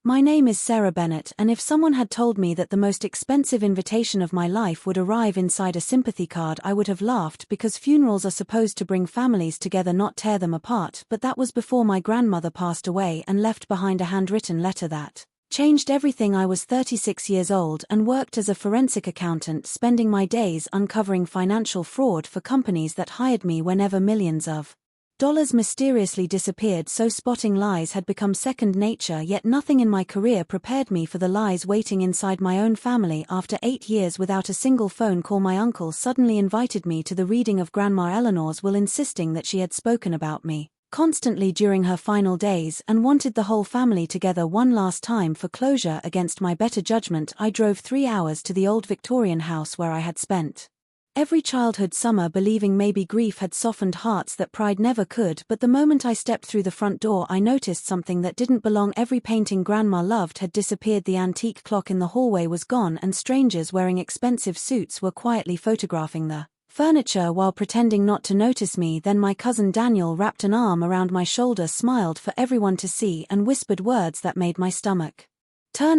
My name is Sarah Bennett, and if someone had told me that the most expensive invitation of my life would arrive inside a sympathy card, I would have laughed, because funerals are supposed to bring families together, not tear them apart. But that was before my grandmother passed away and left behind a handwritten letter that changed everything. I was 36 years old and worked as a forensic accountant, spending my days uncovering financial fraud for companies that hired me whenever millions of dollars mysteriously disappeared. So spotting lies had become second nature, yet nothing in my career prepared me for the lies waiting inside my own family. After 8 years without a single phone call, my uncle suddenly invited me to the reading of Grandma Eleanor's will, insisting that she had spoken about me constantly during her final days and wanted the whole family together one last time for closure. Against my better judgment, I drove 3 hours to the old Victorian house where I had spent every childhood summer, believing maybe grief had softened hearts that pride never could. But the moment I stepped through the front door, I noticed something that didn't belong. Every painting Grandma loved had disappeared, the antique clock in the hallway was gone, and strangers wearing expensive suits were quietly photographing the furniture while pretending not to notice me. Then my cousin Daniel wrapped an arm around my shoulder, smiled for everyone to see, and whispered words that made my stomach turn.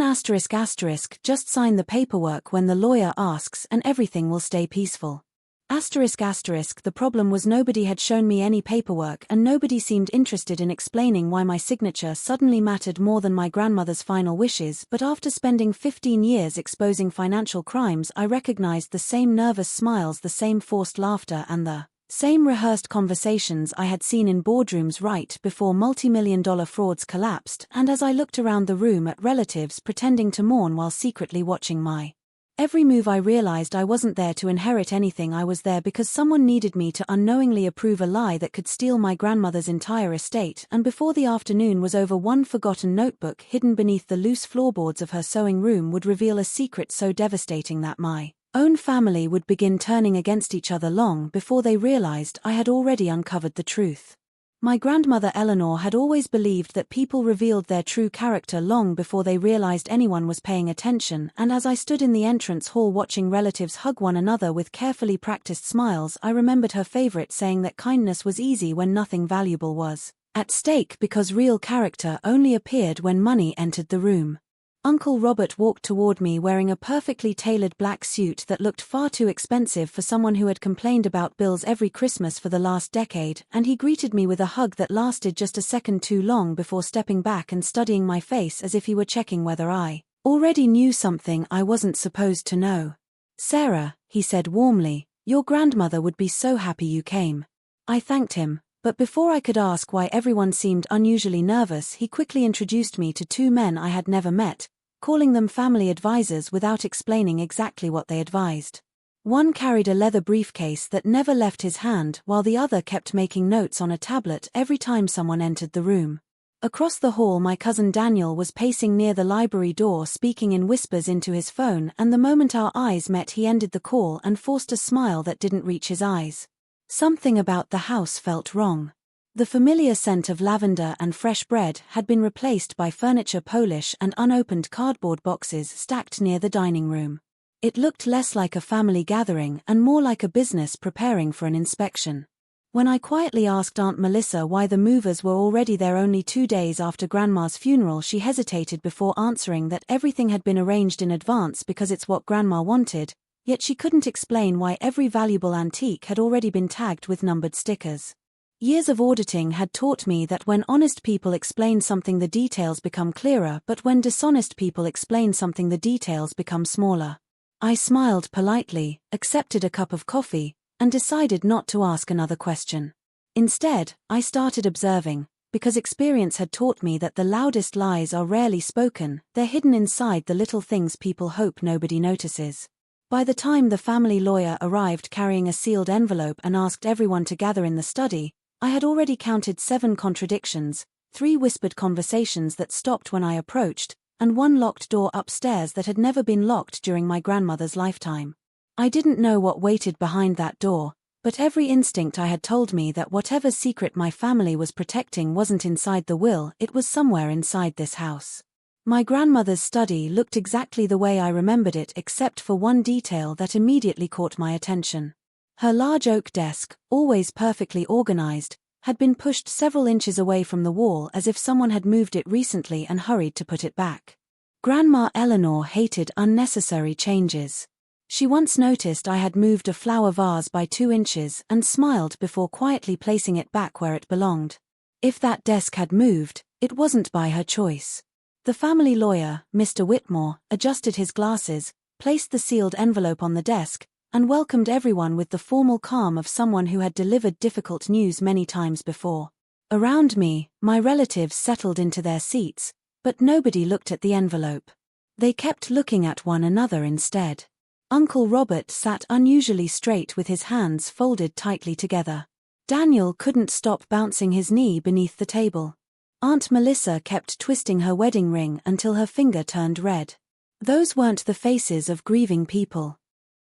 Just sign the paperwork when the lawyer asks and everything will stay peaceful. The problem was nobody had shown me any paperwork, and nobody seemed interested in explaining why my signature suddenly mattered more than my grandmother's final wishes. But after spending 15 years exposing financial crimes, I recognized the same nervous smiles, the same forced laughter, and the same rehearsed conversations I had seen in boardrooms right before multi-million-dollar frauds collapsed. And as I looked around the room at relatives pretending to mourn while secretly watching my every move, I realized I wasn't there to inherit anything. I was there because someone needed me to unknowingly approve a lie that could steal my grandmother's entire estate. And before the afternoon was over, one forgotten notebook hidden beneath the loose floorboards of her sewing room would reveal a secret so devastating that my own family would begin turning against each other long before they realized I had already uncovered the truth. My grandmother Eleanor had always believed that people revealed their true character long before they realized anyone was paying attention, and as I stood in the entrance hall watching relatives hug one another with carefully practiced smiles, I remembered her favorite saying that kindness was easy when nothing valuable was at stake, because real character only appeared when money entered the room. Uncle Robert walked toward me wearing a perfectly tailored black suit that looked far too expensive for someone who had complained about bills every Christmas for the last decade, and he greeted me with a hug that lasted just a second too long before stepping back and studying my face as if he were checking whether I already knew something I wasn't supposed to know. "Sarah," he said warmly, "your grandmother would be so happy you came." I thanked him, but before I could ask why everyone seemed unusually nervous, he quickly introduced me to 2 men I had never met, calling them family advisors without explaining exactly what they advised. One carried a leather briefcase that never left his hand, while the other kept making notes on a tablet every time someone entered the room. Across the hall, my cousin Daniel was pacing near the library door, speaking in whispers into his phone, and the moment our eyes met, he ended the call and forced a smile that didn't reach his eyes. Something about the house felt wrong. The familiar scent of lavender and fresh bread had been replaced by furniture polish and unopened cardboard boxes stacked near the dining room. It looked less like a family gathering and more like a business preparing for an inspection. When I quietly asked Aunt Melissa why the movers were already there only 2 days after Grandma's funeral, she hesitated before answering that everything had been arranged in advance because it's what Grandma wanted, yet she couldn't explain why every valuable antique had already been tagged with numbered stickers. Years of auditing had taught me that when honest people explain something, the details become clearer, but when dishonest people explain something, the details become smaller. I smiled politely, accepted a cup of coffee, and decided not to ask another question. Instead, I started observing, because experience had taught me that the loudest lies are rarely spoken, they're hidden inside the little things people hope nobody notices. By the time the family lawyer arrived carrying a sealed envelope and asked everyone to gather in the study, I had already counted 7 contradictions, 3 whispered conversations that stopped when I approached, and 1 locked door upstairs that had never been locked during my grandmother's lifetime. I didn't know what waited behind that door, but every instinct I had told me that whatever secret my family was protecting wasn't inside the will, it was somewhere inside this house. My grandmother's study looked exactly the way I remembered it, except for one detail that immediately caught my attention. Her large oak desk, always perfectly organized, had been pushed several inches away from the wall as if someone had moved it recently and hurried to put it back. Grandma Eleanor hated unnecessary changes. She once noticed I had moved a flower vase by 2 inches and smiled before quietly placing it back where it belonged. If that desk had moved, it wasn't by her choice. The family lawyer, Mr. Whitmore, adjusted his glasses, placed the sealed envelope on the desk, and welcomed everyone with the formal calm of someone who had delivered difficult news many times before. Around me, my relatives settled into their seats, but nobody looked at the envelope. They kept looking at one another instead. Uncle Robert sat unusually straight with his hands folded tightly together. Daniel couldn't stop bouncing his knee beneath the table. Aunt Melissa kept twisting her wedding ring until her finger turned red. Those weren't the faces of grieving people,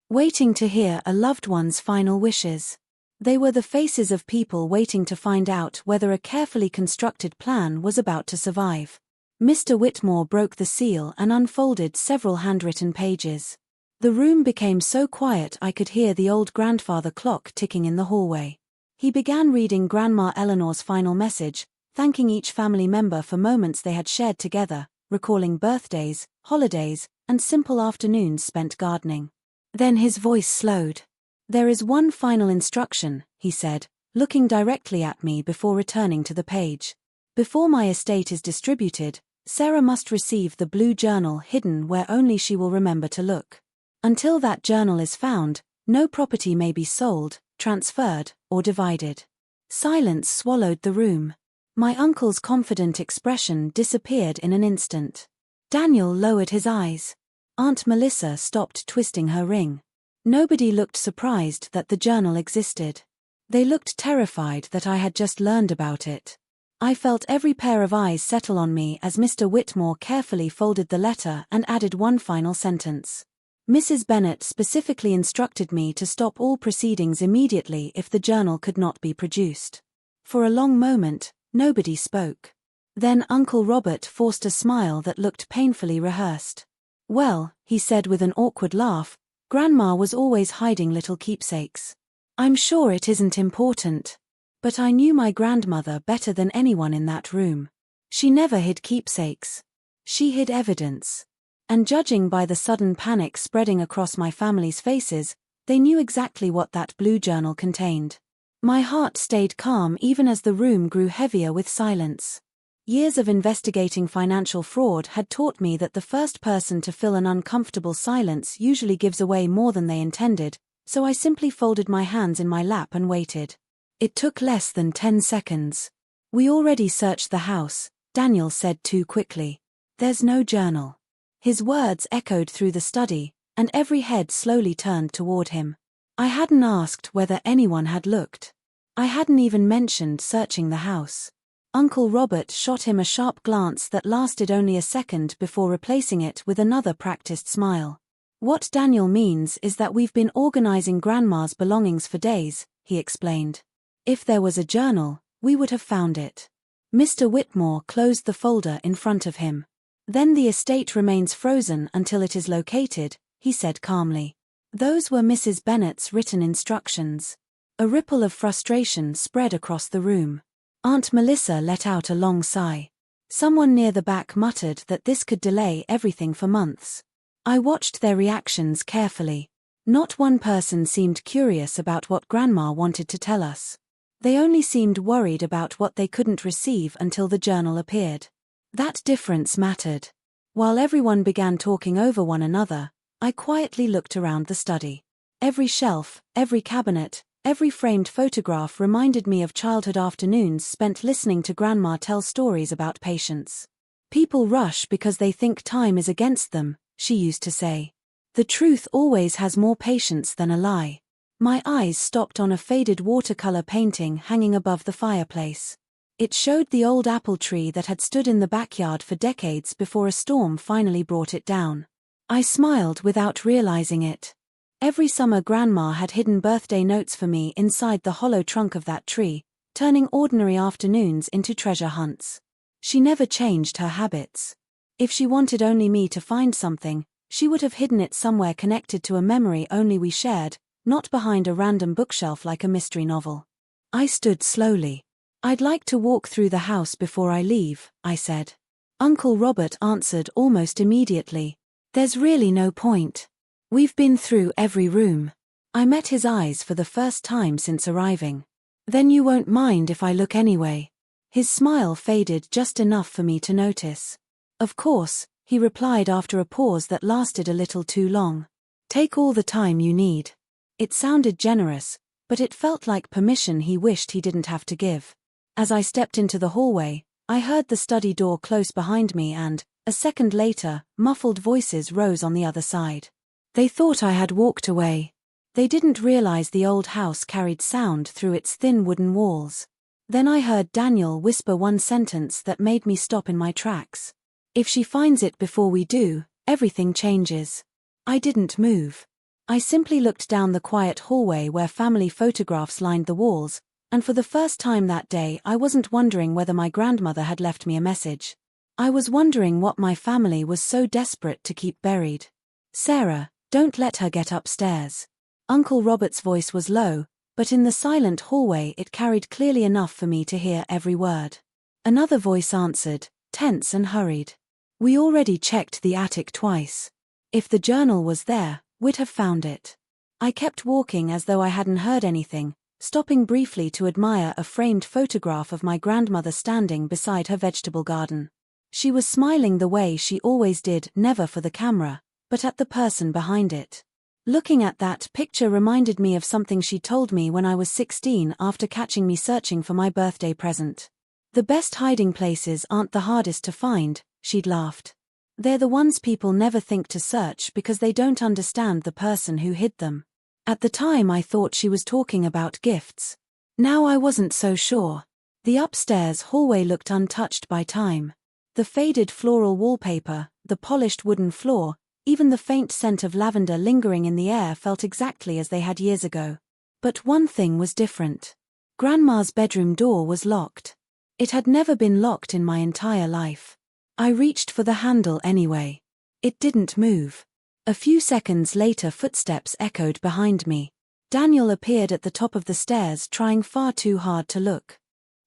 waiting to hear a loved one's final wishes. They were the faces of people waiting to find out whether a carefully constructed plan was about to survive. Mr. Whitmore broke the seal and unfolded several handwritten pages. The room became so quiet I could hear the old grandfather clock ticking in the hallway. He began reading Grandma Eleanor's final message, thanking each family member for moments they had shared together, recalling birthdays, holidays, and simple afternoons spent gardening. Then his voice slowed. "There is one final instruction," he said, looking directly at me before returning to the page. "Before my estate is distributed, Sarah must receive the blue journal hidden where only she will remember to look. Until that journal is found, no property may be sold, transferred, or divided." Silence swallowed the room. My uncle's confident expression disappeared in an instant. Daniel lowered his eyes. Aunt Melissa stopped twisting her ring. Nobody looked surprised that the journal existed. They looked terrified that I had just learned about it. I felt every pair of eyes settle on me as Mr. Whitmore carefully folded the letter and added one final sentence. "Mrs. Bennett specifically instructed me to stop all proceedings immediately if the journal could not be produced." For a long moment, nobody spoke. Then Uncle Robert forced a smile that looked painfully rehearsed. "Well," he said with an awkward laugh, "Grandma was always hiding little keepsakes. I'm sure it isn't important. But I knew my grandmother better than anyone in that room. She never hid keepsakes. She hid evidence. And judging by the sudden panic spreading across my family's faces, they knew exactly what that blue journal contained." My heart stayed calm even as the room grew heavier with silence. Years of investigating financial fraud had taught me that the first person to fill an uncomfortable silence usually gives away more than they intended, so I simply folded my hands in my lap and waited. It took less than 10 seconds. "We already searched the house," Daniel said too quickly. "There's no journal." His words echoed through the study, and every head slowly turned toward him. I hadn't asked whether anyone had looked. I hadn't even mentioned searching the house. Uncle Robert shot him a sharp glance that lasted only a second before replacing it with another practiced smile. "What Daniel means is that we've been organizing Grandma's belongings for days," he explained. "If there was a journal, we would have found it." Mr. Whitmore closed the folder in front of him. "Then the estate remains frozen until it is located," he said calmly. Those were Mrs. Bennett's written instructions. A ripple of frustration spread across the room. Aunt Melissa let out a long sigh. Someone near the back muttered that this could delay everything for months. I watched their reactions carefully. Not one person seemed curious about what Grandma wanted to tell us. They only seemed worried about what they couldn't receive until the journal appeared. That difference mattered. While everyone began talking over one another, I quietly looked around the study. Every shelf, every cabinet, every framed photograph reminded me of childhood afternoons spent listening to Grandma tell stories about patience. "People rush because they think time is against them," she used to say. "The truth always has more patience than a lie." My eyes stopped on a faded watercolor painting hanging above the fireplace. It showed the old apple tree that had stood in the backyard for decades before a storm finally brought it down. I smiled without realizing it. Every summer Grandma had hidden birthday notes for me inside the hollow trunk of that tree, turning ordinary afternoons into treasure hunts. She never changed her habits. If she wanted only me to find something, she would have hidden it somewhere connected to a memory only we shared, not behind a random bookshelf like a mystery novel. I stood slowly. I'd like to walk through the house before I leave, I said. Uncle Robert answered almost immediately. There's really no point. We've been through every room. I met his eyes for the first time since arriving. Then you won't mind if I look anyway. His smile faded just enough for me to notice. Of course, he replied after a pause that lasted a little too long. Take all the time you need. It sounded generous, but it felt like permission he wished he didn't have to give. As I stepped into the hallway, I heard the study door close behind me and, a second later, muffled voices rose on the other side. They thought I had walked away. They didn't realize the old house carried sound through its thin wooden walls. Then I heard Daniel whisper one sentence that made me stop in my tracks. If she finds it before we do, everything changes. I didn't move. I simply looked down the quiet hallway where family photographs lined the walls, and for the first time that day I wasn't wondering whether my grandmother had left me a message. I was wondering what my family was so desperate to keep buried. Sarah, don't let her get upstairs. Uncle Robert's voice was low, but in the silent hallway it carried clearly enough for me to hear every word. Another voice answered, tense and hurried. We already checked the attic twice. If the journal was there, we'd have found it. I kept walking as though I hadn't heard anything, stopping briefly to admire a framed photograph of my grandmother standing beside her vegetable garden. She was smiling the way she always did, never for the camera, but at the person behind it. Looking at that picture reminded me of something she told me when I was 16 after catching me searching for my birthday present. The best hiding places aren't the hardest to find, she'd laughed. They're the ones people never think to search because they don't understand the person who hid them. At the time I thought she was talking about gifts. Now I wasn't so sure. The upstairs hallway looked untouched by time. The faded floral wallpaper, the polished wooden floor, even the faint scent of lavender lingering in the air felt exactly as they had years ago. But one thing was different. Grandma's bedroom door was locked. It had never been locked in my entire life. I reached for the handle anyway. It didn't move. A few seconds later footsteps echoed behind me. Daniel appeared at the top of the stairs trying far too hard to look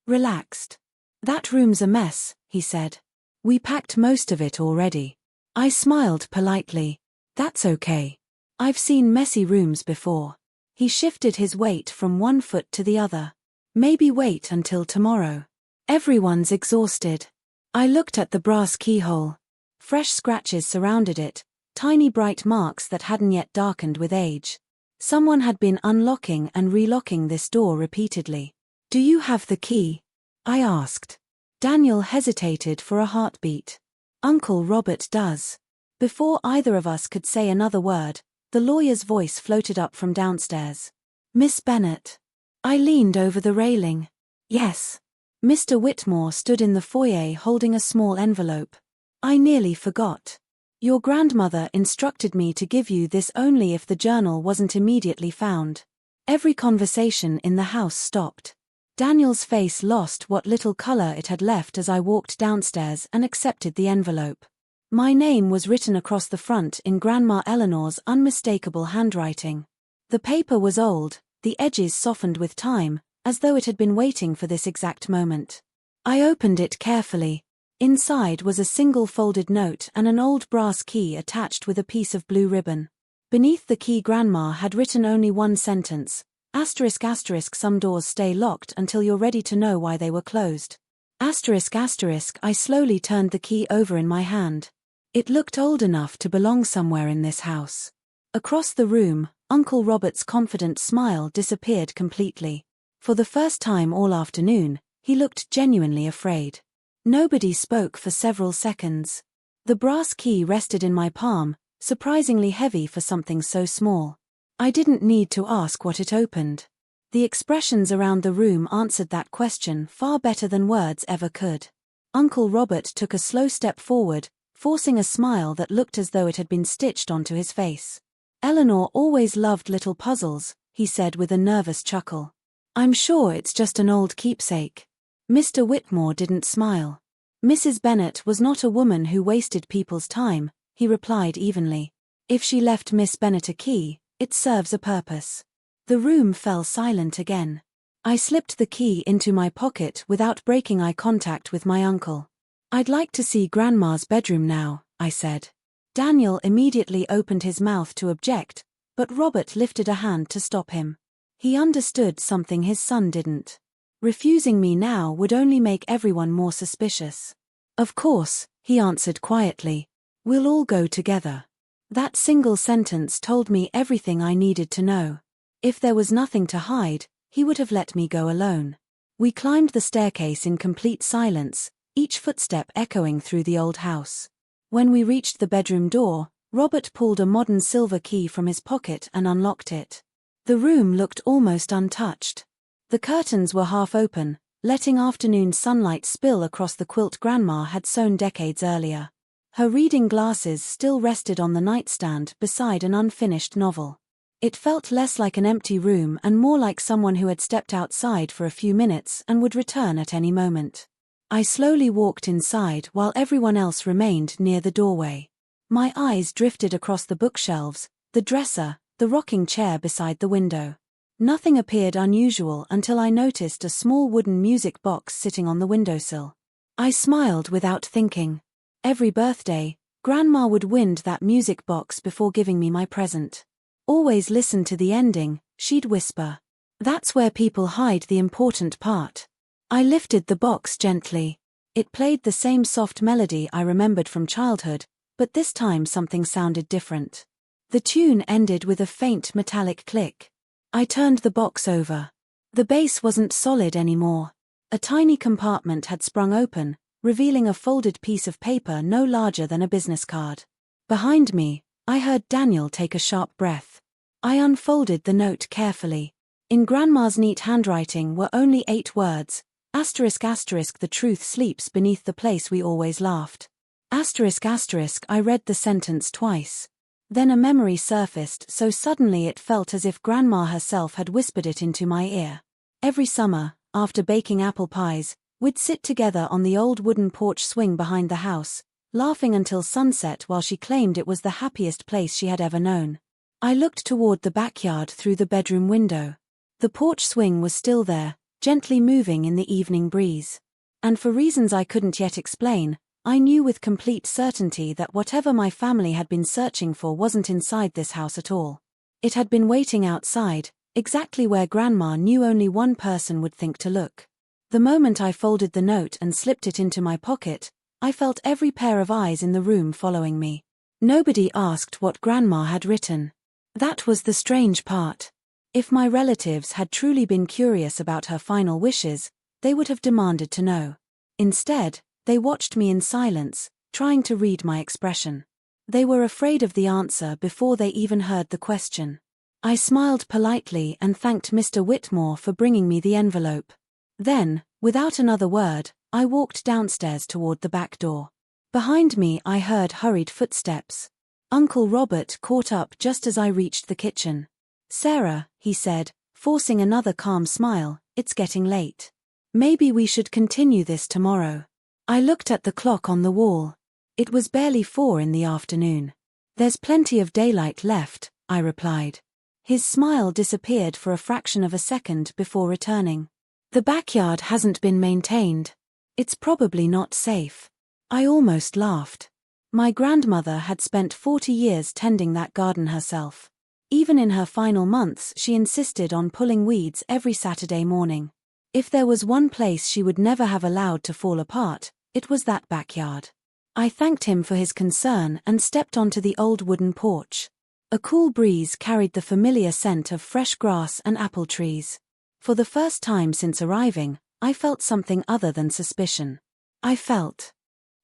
relaxed. That room's a mess, he said. We packed most of it already. I smiled politely. That's okay. I've seen messy rooms before. He shifted his weight from one foot to the other. Maybe wait until tomorrow. Everyone's exhausted. I looked at the brass keyhole. Fresh scratches surrounded it, tiny bright marks that hadn't yet darkened with age. Someone had been unlocking and relocking this door repeatedly. Do you have the key? I asked. Daniel hesitated for a heartbeat. Uncle Robert does. Before either of us could say another word, the lawyer's voice floated up from downstairs. Miss Bennett. I leaned over the railing. Yes. Mr. Whitmore stood in the foyer holding a small envelope. I nearly forgot. Your grandmother instructed me to give you this only if the journal wasn't immediately found. Every conversation in the house stopped. Daniel's face lost what little color it had left as I walked downstairs and accepted the envelope. My name was written across the front in Grandma Eleanor's unmistakable handwriting. The paper was old, the edges softened with time, as though it had been waiting for this exact moment. I opened it carefully. Inside was a single folded note and an old brass key attached with a piece of blue ribbon. Beneath the key Grandma had written only one sentence. Asterisk asterisk some doors stay locked until you're ready to know why they were closed. Asterisk asterisk I slowly turned the key over in my hand. It looked old enough to belong somewhere in this house. Across the room, Uncle Robert's confident smile disappeared completely. For the first time all afternoon, he looked genuinely afraid. Nobody spoke for several seconds. The brass key rested in my palm, surprisingly heavy for something so small. I didn't need to ask what it opened. The expressions around the room answered that question far better than words ever could. Uncle Robert took a slow step forward, forcing a smile that looked as though it had been stitched onto his face. Eleanor always loved little puzzles, he said with a nervous chuckle. I'm sure it's just an old keepsake. Mr. Whitmore didn't smile. Mrs. Bennett was not a woman who wasted people's time, he replied evenly. If she left Miss Bennett a key, it serves a purpose. The room fell silent again. I slipped the key into my pocket without breaking eye contact with my uncle. "I'd like to see Grandma's bedroom now," I said. Daniel immediately opened his mouth to object, but Robert lifted a hand to stop him. He understood something his son didn't. Refusing me now would only make everyone more suspicious. "Of course," he answered quietly. "We'll all go together." That single sentence told me everything I needed to know. If there was nothing to hide, he would have let me go alone. We climbed the staircase in complete silence, each footstep echoing through the old house. When we reached the bedroom door, Robert pulled a modern silver key from his pocket and unlocked it. The room looked almost untouched. The curtains were half open, letting afternoon sunlight spill across the quilt Grandma had sewn decades earlier. Her reading glasses still rested on the nightstand beside an unfinished novel. It felt less like an empty room and more like someone who had stepped outside for a few minutes and would return at any moment. I slowly walked inside while everyone else remained near the doorway. My eyes drifted across the bookshelves, the dresser, the rocking chair beside the window. Nothing appeared unusual until I noticed a small wooden music box sitting on the windowsill. I smiled without thinking. Every birthday, Grandma would wind that music box before giving me my present. "Always listen to the ending," she'd whisper. "That's where people hide the important part." I lifted the box gently. It played the same soft melody I remembered from childhood, but this time something sounded different. The tune ended with a faint metallic click. I turned the box over. The base wasn't solid anymore. A tiny compartment had sprung open, revealing a folded piece of paper no larger than a business card. Behind me, I heard Daniel take a sharp breath. I unfolded the note carefully. In Grandma's neat handwriting were only 8 words. Asterisk asterisk, the truth sleeps beneath the place we always laughed. Asterisk asterisk, I read the sentence twice. Then a memory surfaced so suddenly it felt as if Grandma herself had whispered it into my ear. Every summer, after baking apple pies, we'd sit together on the old wooden porch swing behind the house, laughing until sunset while she claimed it was the happiest place she had ever known. I looked toward the backyard through the bedroom window. The porch swing was still there, gently moving in the evening breeze. And for reasons I couldn't yet explain, I knew with complete certainty that whatever my family had been searching for wasn't inside this house at all. It had been waiting outside, exactly where Grandma knew only one person would think to look. The moment I folded the note and slipped it into my pocket, I felt every pair of eyes in the room following me. Nobody asked what Grandma had written. That was the strange part. If my relatives had truly been curious about her final wishes, they would have demanded to know. Instead, they watched me in silence, trying to read my expression. They were afraid of the answer before they even heard the question. I smiled politely and thanked Mr. Whitmore for bringing me the envelope. Then, without another word, I walked downstairs toward the back door. Behind me I heard hurried footsteps. Uncle Robert caught up just as I reached the kitchen. "Sarah," he said, forcing another calm smile, "it's getting late. Maybe we should continue this tomorrow." I looked at the clock on the wall. It was barely 4 in the afternoon. "There's plenty of daylight left," I replied. His smile disappeared for a fraction of a second before returning. "The backyard hasn't been maintained. It's probably not safe." I almost laughed. My grandmother had spent 40 years tending that garden herself. Even in her final months, she insisted on pulling weeds every Saturday morning. If there was one place she would never have allowed to fall apart, it was that backyard. I thanked him for his concern and stepped onto the old wooden porch. A cool breeze carried the familiar scent of fresh grass and apple trees. For the first time since arriving, I felt something other than suspicion. I felt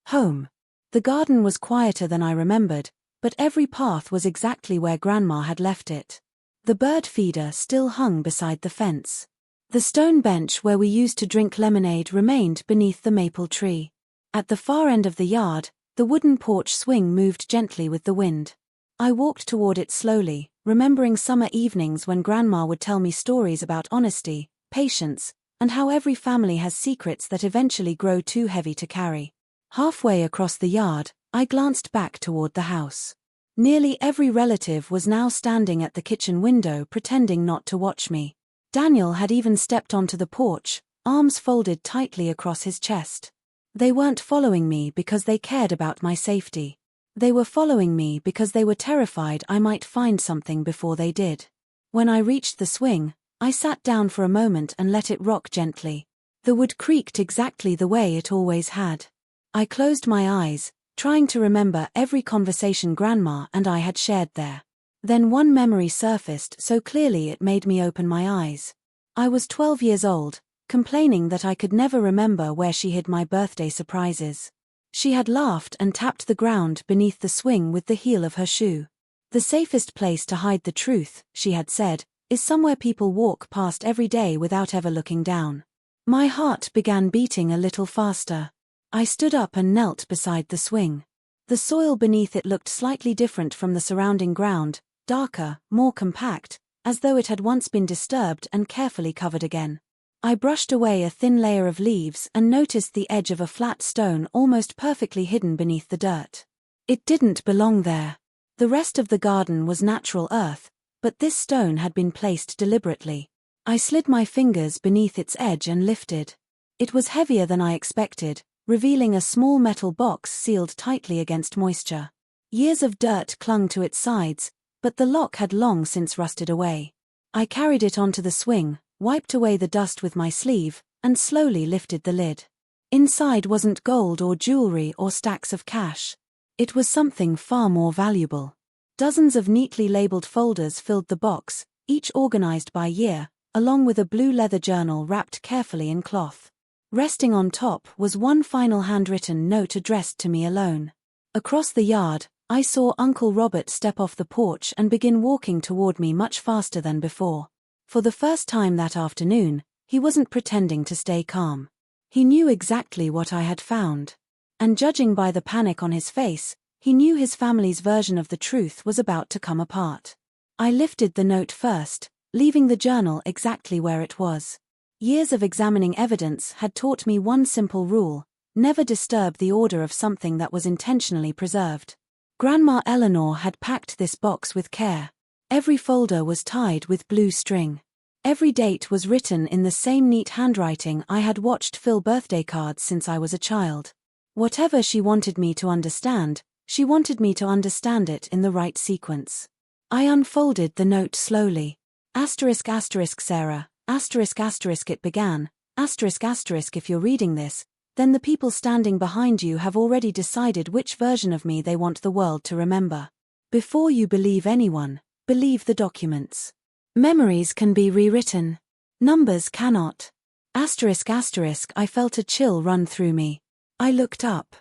home. The garden was quieter than I remembered, but every path was exactly where Grandma had left it. The bird feeder still hung beside the fence. The stone bench where we used to drink lemonade remained beneath the maple tree. At the far end of the yard, the wooden porch swing moved gently with the wind. I walked toward it slowly, remembering summer evenings when Grandma would tell me stories about honesty, patience, and how every family has secrets that eventually grow too heavy to carry. Halfway across the yard, I glanced back toward the house. Nearly every relative was now standing at the kitchen window pretending not to watch me. Daniel had even stepped onto the porch, arms folded tightly across his chest. They weren't following me because they cared about my safety. They were following me because they were terrified I might find something before they did. When I reached the swing, I sat down for a moment and let it rock gently. The wood creaked exactly the way it always had. I closed my eyes, trying to remember every conversation Grandma and I had shared there. Then one memory surfaced so clearly it made me open my eyes. I was 12 years old, complaining that I could never remember where she hid my birthday surprises. She had laughed and tapped the ground beneath the swing with the heel of her shoe. The safest place to hide the truth, she had said, is somewhere people walk past every day without ever looking down. My heart began beating a little faster. I stood up and knelt beside the swing. The soil beneath it looked slightly different from the surrounding ground, darker, more compact, as though it had once been disturbed and carefully covered again. I brushed away a thin layer of leaves and noticed the edge of a flat stone almost perfectly hidden beneath the dirt. It didn't belong there. The rest of the garden was natural earth, but this stone had been placed deliberately. I slid my fingers beneath its edge and lifted. It was heavier than I expected, revealing a small metal box sealed tightly against moisture. Years of dirt clung to its sides, but the lock had long since rusted away. I carried it onto the swing, wiped away the dust with my sleeve, and slowly lifted the lid. Inside wasn't gold or jewelry or stacks of cash. It was something far more valuable. Dozens of neatly labeled folders filled the box, each organized by year, along with a blue leather journal wrapped carefully in cloth. Resting on top was one final handwritten note addressed to me alone. Across the yard, I saw Uncle Robert step off the porch and begin walking toward me much faster than before. For the first time that afternoon, he wasn't pretending to stay calm. He knew exactly what I had found. And judging by the panic on his face, he knew his family's version of the truth was about to come apart. I lifted the note first, leaving the journal exactly where it was. Years of examining evidence had taught me one simple rule: never disturb the order of something that was intentionally preserved. Grandma Eleanor had packed this box with care. Every folder was tied with blue string. Every date was written in the same neat handwriting I had watched fill birthday cards since I was a child. Whatever she wanted me to understand, she wanted me to understand it in the right sequence. I unfolded the note slowly. Asterisk asterisk Sarah, asterisk asterisk it began, asterisk asterisk if you're reading this, then the people standing behind you have already decided which version of me they want the world to remember. Before you believe anyone, believe the documents. Memories can be rewritten. Numbers cannot. Asterisk asterisk I felt a chill run through me. I looked up.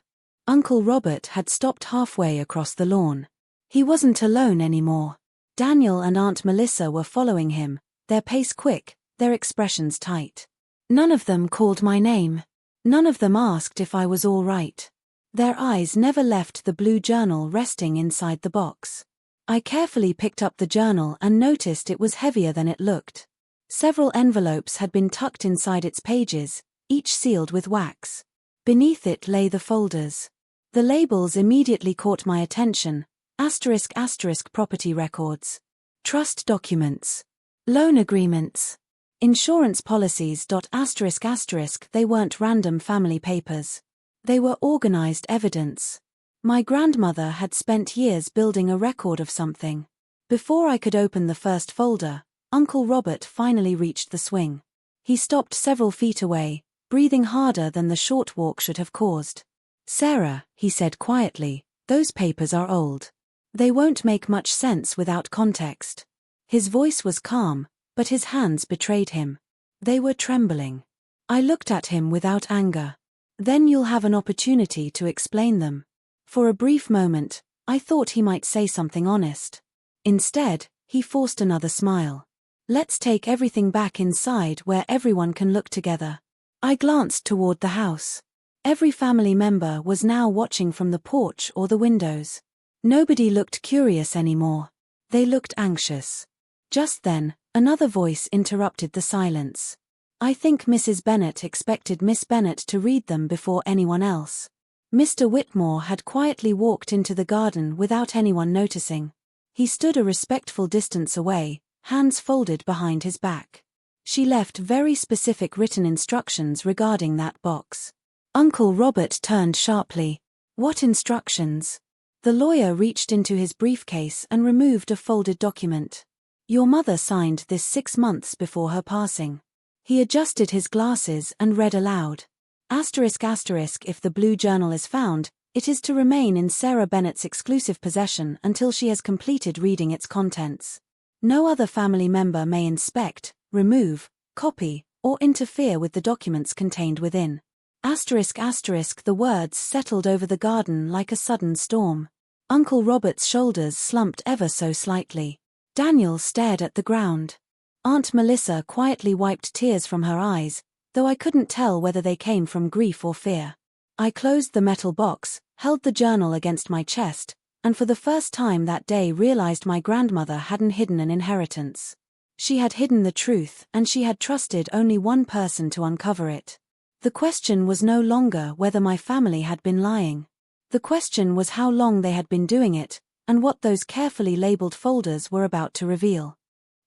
Uncle Robert had stopped halfway across the lawn. He wasn't alone anymore. Daniel and Aunt Melissa were following him, their pace quick, their expressions tight. None of them called my name. None of them asked if I was all right. Their eyes never left the blue journal resting inside the box. I carefully picked up the journal and noticed it was heavier than it looked. Several envelopes had been tucked inside its pages, each sealed with wax. Beneath it lay the folders. The labels immediately caught my attention: asterisk asterisk property records, trust documents, loan agreements, insurance policies. Asterisk asterisk they weren't random family papers. They were organized evidence. My grandmother had spent years building a record of something. Before I could open the first folder, Uncle Robert finally reached the swing. He stopped several feet away, breathing harder than the short walk should have caused. "Sarah," he said quietly, "those papers are old. They won't make much sense without context." His voice was calm, but his hands betrayed him. They were trembling. I looked at him without anger. "Then you'll have an opportunity to explain them." For a brief moment, I thought he might say something honest. Instead, he forced another smile. "Let's take everything back inside where everyone can look together." I glanced toward the house. Every family member was now watching from the porch or the windows. Nobody looked curious anymore. They looked anxious. Just then, another voice interrupted the silence. "I think Mrs. Bennett expected Miss Bennett to read them before anyone else." Mr. Whitmore had quietly walked into the garden without anyone noticing. He stood a respectful distance away, hands folded behind his back. She left very specific written instructions regarding that box. Uncle Robert turned sharply. What instructions? The lawyer reached into his briefcase and removed a folded document. Your mother signed this 6 months before her passing. He adjusted his glasses and read aloud. Asterisk asterisk, if the blue journal is found, it is to remain in Sarah Bennett's exclusive possession until she has completed reading its contents. No other family member may inspect, remove, copy, or interfere with the documents contained within. Asterisk asterisk, the words settled over the garden like a sudden storm. Uncle Robert's shoulders slumped ever so slightly. Daniel stared at the ground. Aunt Melissa quietly wiped tears from her eyes, though I couldn't tell whether they came from grief or fear. I closed the metal box, held the journal against my chest, and for the first time that day realized my grandmother hadn't hidden an inheritance. She had hidden the truth, and she had trusted only one person to uncover it. The question was no longer whether my family had been lying. The question was how long they had been doing it, and what those carefully labeled folders were about to reveal.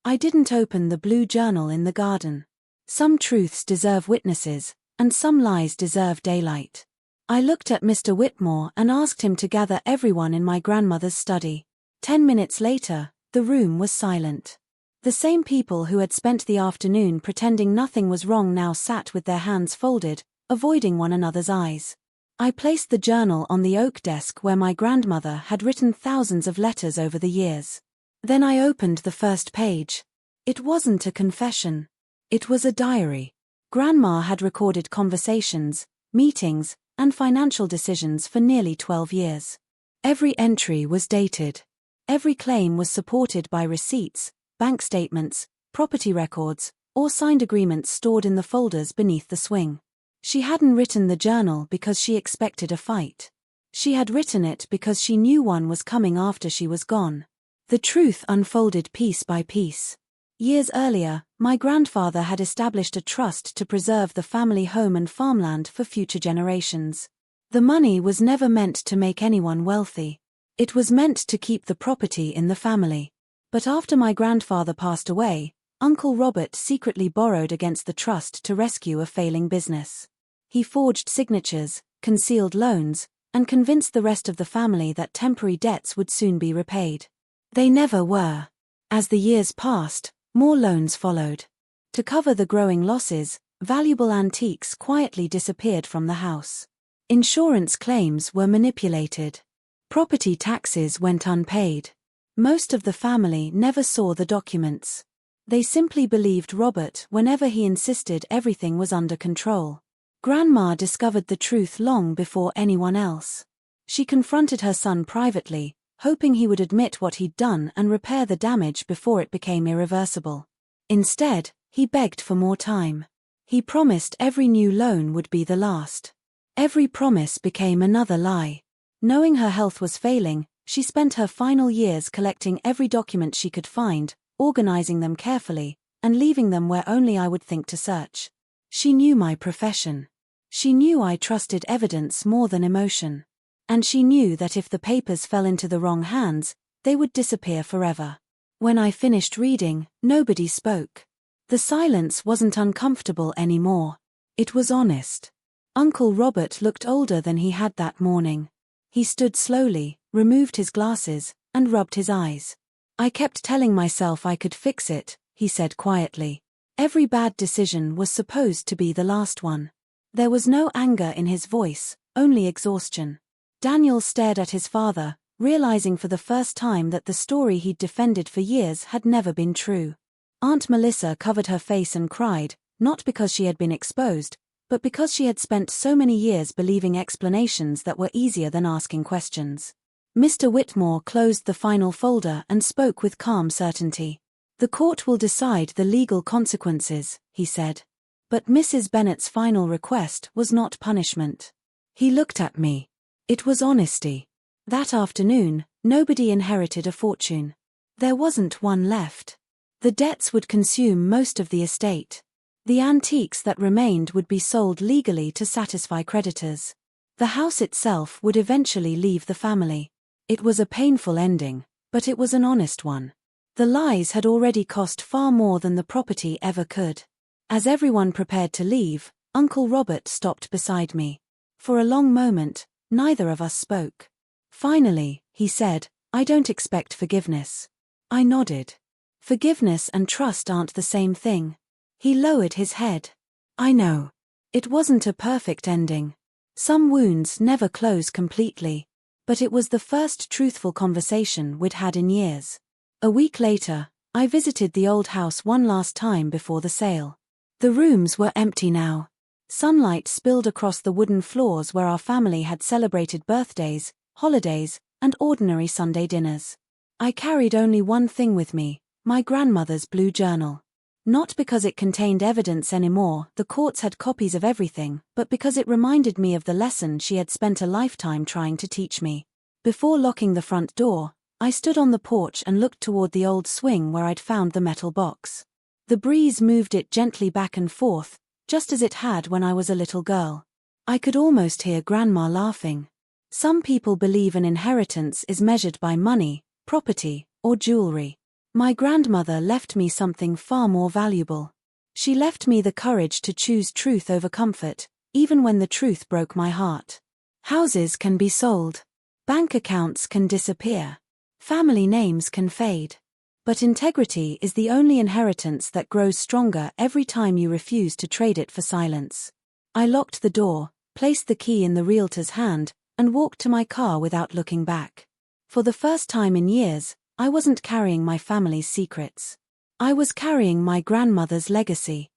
I didn't open the blue journal in the garden. Some truths deserve witnesses, and some lies deserve daylight. I looked at Mr. Whitmore and asked him to gather everyone in my grandmother's study. 10 minutes later, the room was silent. The same people who had spent the afternoon pretending nothing was wrong now sat with their hands folded, avoiding one another's eyes. I placed the journal on the oak desk where my grandmother had written thousands of letters over the years. Then I opened the first page. It wasn't a confession. It was a diary. Grandma had recorded conversations, meetings, and financial decisions for nearly 12 years. Every entry was dated. Every claim was supported by receipts, bank statements, property records, or signed agreements stored in the folders beneath the swing. She hadn't written the journal because she expected a fight. She had written it because she knew one was coming after she was gone. The truth unfolded piece by piece. Years earlier, my grandfather had established a trust to preserve the family home and farmland for future generations. The money was never meant to make anyone wealthy. It was meant to keep the property in the family. But after my grandfather passed away, Uncle Robert secretly borrowed against the trust to rescue a failing business. He forged signatures, concealed loans, and convinced the rest of the family that temporary debts would soon be repaid. They never were. As the years passed, more loans followed. To cover the growing losses, valuable antiques quietly disappeared from the house. Insurance claims were manipulated. Property taxes went unpaid. Most of the family never saw the documents. They simply believed Robert whenever he insisted everything was under control. Grandma discovered the truth long before anyone else. She confronted her son privately, hoping he would admit what he'd done and repair the damage before it became irreversible. Instead, he begged for more time. He promised every new loan would be the last. Every promise became another lie. Knowing her health was failing, she spent her final years collecting every document she could find, organizing them carefully, and leaving them where only I would think to search. She knew my profession. She knew I trusted evidence more than emotion. And she knew that if the papers fell into the wrong hands, they would disappear forever. When I finished reading, nobody spoke. The silence wasn't uncomfortable anymore. It was honest. Uncle Robert looked older than he had that morning. He stood slowly, removed his glasses, and rubbed his eyes. I kept telling myself I could fix it, he said quietly. Every bad decision was supposed to be the last one. There was no anger in his voice, only exhaustion. Daniel stared at his father, realizing for the first time that the story he'd defended for years had never been true. Aunt Melissa covered her face and cried, not because she had been exposed, but because she had spent so many years believing explanations that were easier than asking questions. Mr. Whitmore closed the final folder and spoke with calm certainty. The court will decide the legal consequences, he said. But Mrs. Bennett's final request was not punishment. He looked at me. It was honesty. That afternoon, nobody inherited a fortune. There wasn't one left. The debts would consume most of the estate. The antiques that remained would be sold legally to satisfy creditors. The house itself would eventually leave the family. It was a painful ending, but it was an honest one. The lies had already cost far more than the property ever could. As everyone prepared to leave, Uncle Robert stopped beside me. For a long moment, neither of us spoke. Finally, he said, "I don't expect forgiveness." I nodded. Forgiveness and trust aren't the same thing. He lowered his head. I know. It wasn't a perfect ending. Some wounds never close completely. But it was the first truthful conversation we'd had in years. A week later, I visited the old house one last time before the sale. The rooms were empty now. Sunlight spilled across the wooden floors where our family had celebrated birthdays, holidays, and ordinary Sunday dinners. I carried only one thing with me, my grandmother's blue journal. Not because it contained evidence anymore, the courts had copies of everything, but because it reminded me of the lesson she had spent a lifetime trying to teach me. Before locking the front door, I stood on the porch and looked toward the old swing where I'd found the metal box. The breeze moved it gently back and forth, just as it had when I was a little girl. I could almost hear Grandma laughing. Some people believe an inheritance is measured by money, property, or jewelry. My grandmother left me something far more valuable. She left me the courage to choose truth over comfort, even when the truth broke my heart. Houses can be sold. Bank accounts can disappear. Family names can fade. But integrity is the only inheritance that grows stronger every time you refuse to trade it for silence. I locked the door, placed the key in the realtor's hand, and walked to my car without looking back. For the first time in years, I wasn't carrying my family's secrets. I was carrying my grandmother's legacy.